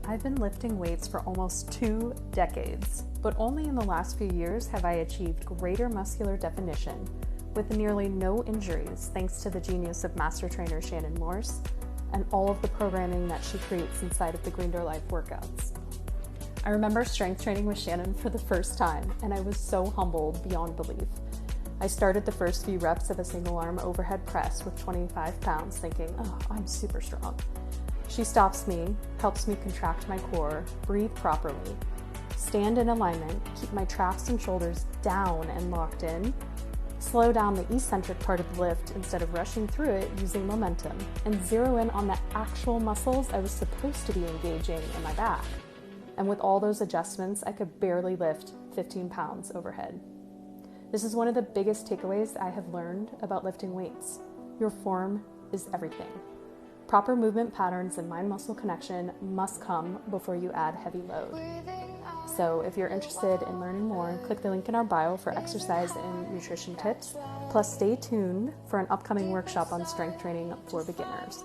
I've been lifting weights for almost 2 decades, but only in the last few years have I achieved greater muscular definition with nearly no injuries thanks to the genius of master trainer Shannon Morse and all of the programming that she creates inside of the Green Door Life workouts. I remember strength training with Shannon for the first time, and I was so humbled beyond belief. I started the first few reps of a single arm overhead press with 25 pounds thinking, oh, I'm super strong. She stops me, helps me contract my core, breathe properly, stand in alignment, keep my traps and shoulders down and locked in, slow down the eccentric part of the lift instead of rushing through it using momentum, and zero in on the actual muscles I was supposed to be engaging in my back. And with all those adjustments, I could barely lift 15 pounds overhead. This is one of the biggest takeaways I have learned about lifting weights. Your form is everything. Proper movement patterns and mind-muscle connection must come before you add heavy load. So if you're interested in learning more, click the link in our bio for exercise and nutrition tips. Plus stay tuned for an upcoming workshop on strength training for beginners.